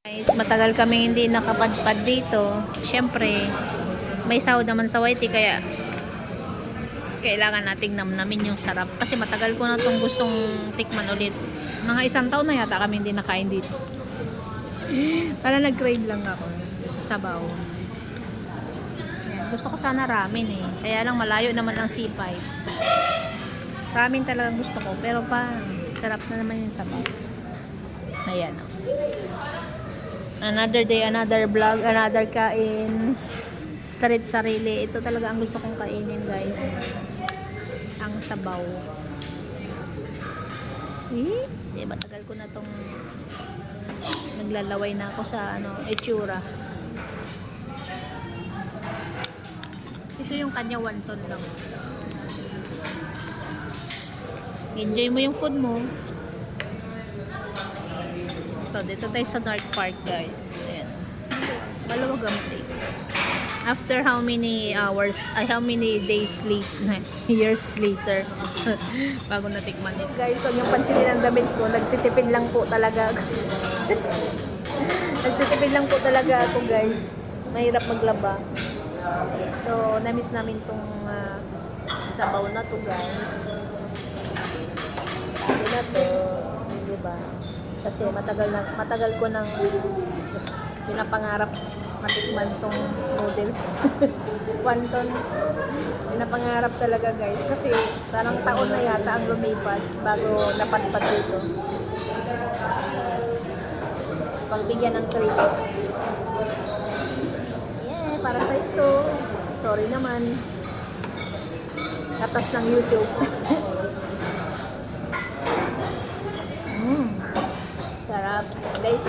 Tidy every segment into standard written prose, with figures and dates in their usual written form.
Guys, matagal kami hindi nakapadpad dito. Siyempre, may sahod naman sa YT kaya kailangan nating namnamin yung sarap. Kasi matagal ko na itong gustong tikman ulit. Mga 1 taon na yata kami hindi nakain dito. Para nag-crave lang ako sa sabaw. Ayan, gusto ko sana ramen eh. Kaya lang malayo naman ang C5. Ramen talagang gusto ko. Pero pa, sarap na naman yung sabaw. Ayan o. Another day, another vlog, another kain. Tarit sarili. Ito talaga ang gusto kong kainin, guys. Ang sabaw. Matagal ko na tong naglalaway na ako sa itsura. Ito yung kanya wonton lang. Enjoy mo yung food mo. Dito tayo sa North Park, guys. Ayan. Maluwag ang place. After how many hours, how many days late, years later, bago natikman ito. Guys, huwag yung pansinin ang damit ko. Nagtitipid lang po talaga. Nagtitipid lang po talaga ako, guys. Mahirap maglaba. So, namiss namin tong sabaw na to, guys. Sabi na to, diba? Kasi matagal ko nang pinapangarap matikman tong noodles. Wonton. Pinapangarap talaga, guys. Kasi parang taon na yata ang lumipas bago napadpad dito. Pagbigyan ng credits. Yeah, para sa ito. Sorry naman. Atas ng YouTube. Sarap. Guys,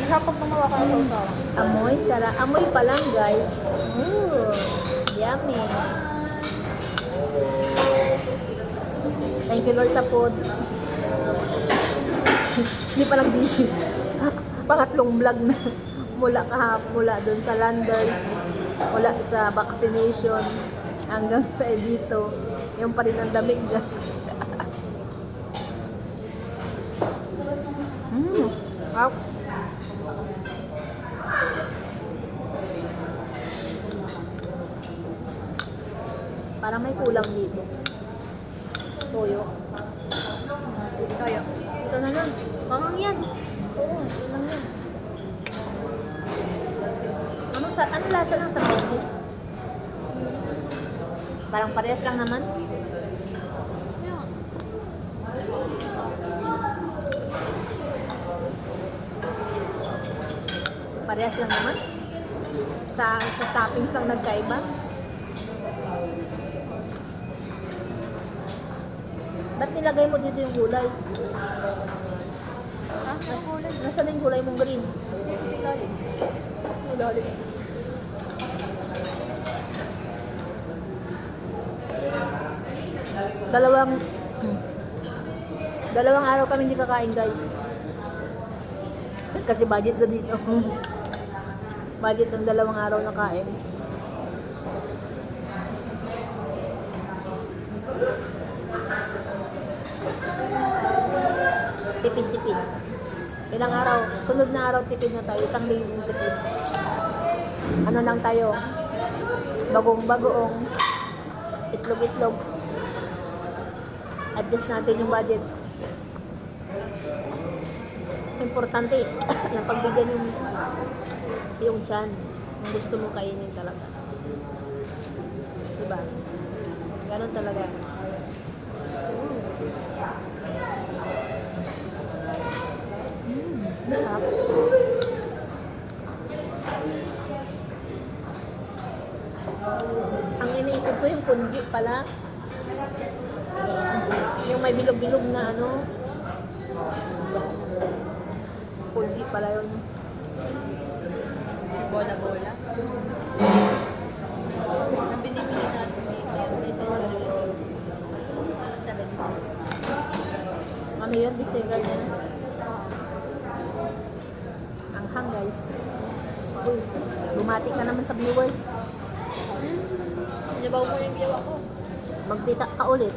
Masarap tumawa ka ng sausaw. amoy, sarap. Amoy pa lang, guys. Ooh, yummy. Thank you, Lord, sa food. Hindi pa lang business. Pangatlong vlog na mula dun sa Landers, mula sa vaccination, hanggang sa dito. Yung pa rin ang damit, guys. Wow. Parang may kulang dito. Toyo. Toyo. Ito na lang. Parang yan. Oo, ito lang yan. Ano lasa lang sa toyo? Parang parehas lang naman. Parehas lang naman. Sa toppings lang nagkaiba. Ba't nilagay mo dito yung gulay? Ha? Ang kulay. Nasaan yung gulay mong green? Dito sa ilalim. Ilalim. Dalawang araw kami hindi kakain, guys. Kasi budget na dito. Budget ng 2 araw na kain. Tipid-tipid. Ilang araw? Sunod na araw tipid na tayo. 1 linggo tipid. Ano lang tayo? Bagong-bagoong. Itlog-itlog. Adjust natin yung budget. Importante yung pagbigyan yung tiyan kung gusto mo kainin talaga, diba? Ganon talaga. Sarap. Ang iniisip ko yung kundi pala, yung may bilog-bilog na kundi pala yun. Bola-bola. Ang binibili natin dito. Ano yun? Bisegar na. Ang hang, guys. Uy, bumati ka naman sa viewers. Nabaw mo yung biyawa ko. Magpita ka ulit.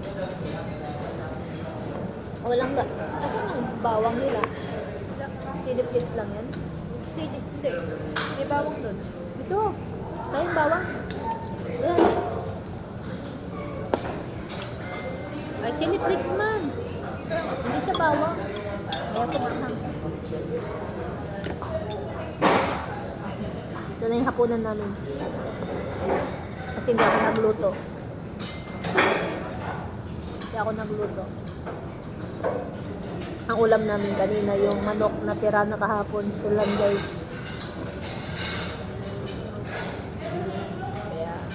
Walang ba? Ako nang bawang nila. Chili flakes lang yan. Sili. Hindi. May bawang doon. Ito. Kayong bawang. Yan. Ay, chili flakes man. Hindi siya bawang. Kaya kumahang. Ito na yung hapunan namin. Kasi hindi ako nagluto. Hindi ako nagluto. Ang ulam namin kanina, yung manok na tira na kahapon sa landay. Kaya,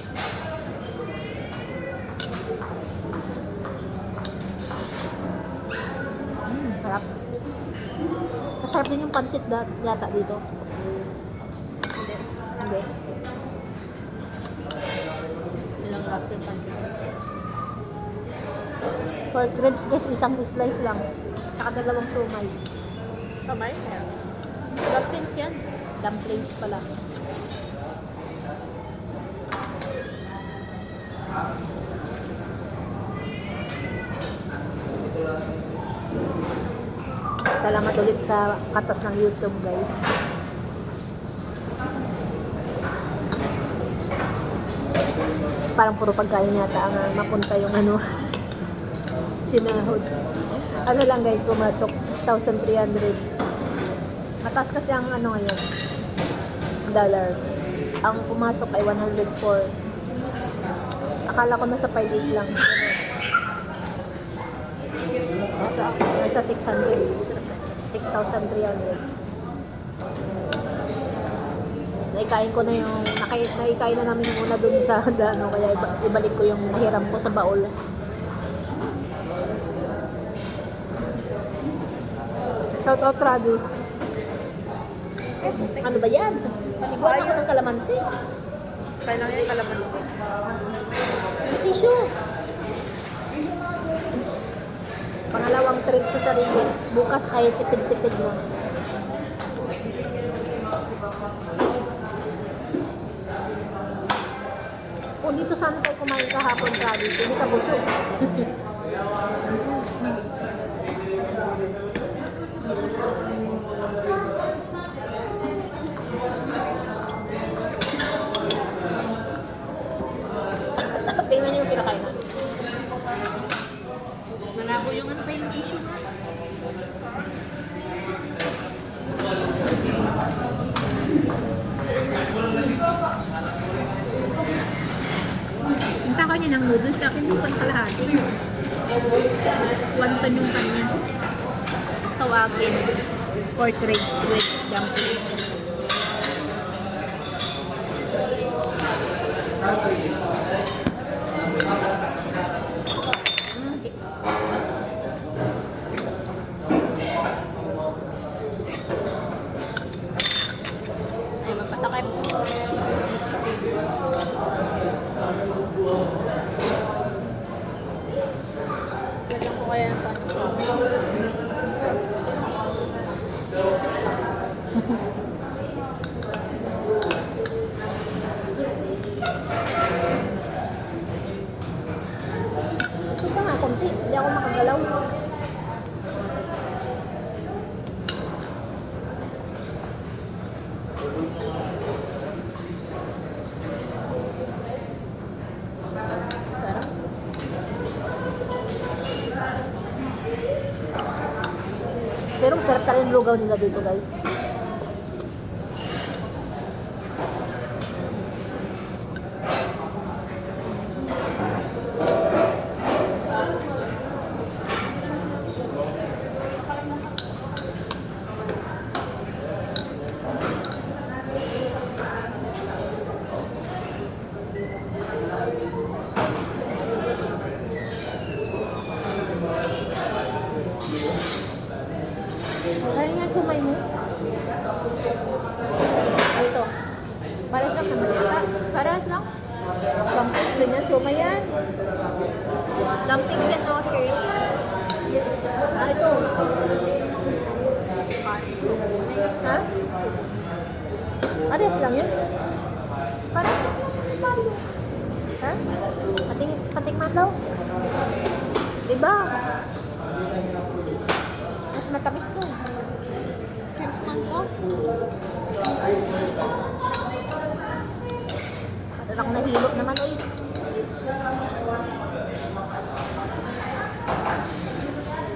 sarap. Masarap din yung pansit yata dito. Hindi. Hindi. Ilang rocks yung pansit. Pork ribs guys, isang slice lang. Saka dalawang sumay. Kamay? Dumplings yan. Dumplings pala. Salamat ulit sa katas ng YouTube guys. Parang puro pagkain yata ang mapunta yung ano sinahod. Ano lang guys, pumasok 6,300. Mataas kasi ang ano ngayon dollar. Ang pumasok ay 104. Akala ko nasa 5.8 lang. Nasa 600. 6,300. Naikain ko na yung naikain na namin muna dun sa ano, kaya ibalik ko yung nahiram ko sa baul. Shout out Travis. Ano ba yan? Paniguan ako ng kalamansi. Kailangan yung kalamansi. Tissue. Pangalawang treat sa sarili. Bukas ay tipid-tipid mo. Kung dito saan tayo kumain kahapon, Travis, hindi ka busog. Tingnan niyo yung kinakain namin. Malabo yung ano pa yung tissue na. Yung pa niya ng noodles, sa akin yung kalahati. 1 pan yung kanya. Tawagin. Pork ribs with dumplings. Ay, magpatakay po. Lagyan ko kaya sa Ito pa nga, konti. Hindi ako makagalaw. Sarap. Pero masarap ka rin yung lugaw nila dito guys. Ano nga sumay mo? Ito. Paras lang naman yata. Paras lang? Dumpling din yan. Sumay yan. Dumpling yan o shirt. Ah, ito. Ha? Paras lang yun? Paras lang. Ha? At Patikman daw. Diba? Mas matamis to. Tikman ko. Parang nahilot naman, uy.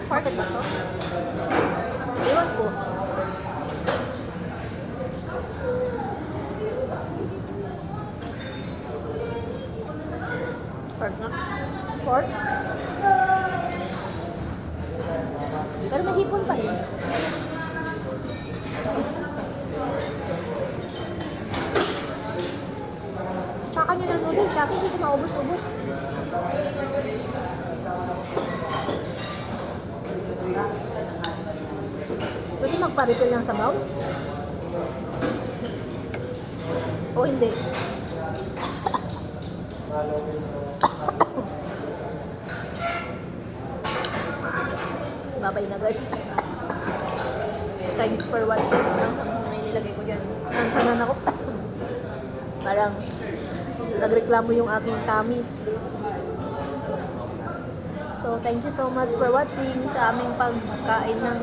Bakit ba to? Iwan ko. Pork na. Pork? Pero may hipon pa rin. Sa kanya ng noodles, sa akin hindi ko maubos-ubos. Pwede magpa-refill ng sabaw? O hindi? Babay na guys. Thanks for watching. May nilagay ko dyan. Nantanan ako. Parang nagreklamo yung aking tummy. So, thank you so much for watching sa aming pagkain ng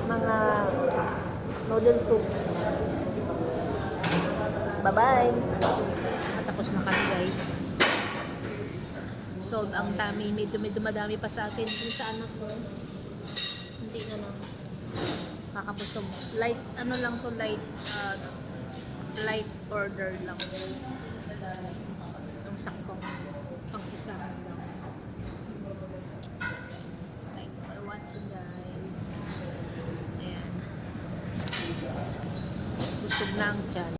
mga noodle soup. Bye-bye! Natapos na kami guys. Solve ang tummy. Medyo dumadami pa sa akin. Yung sa anak ko. Hindi na lang. Kakabusog. Light, ano lang to, light order lang. Yung saktong pang-isahan lang. Thanks for watching guys. Ayan. Busog na ang tiyan.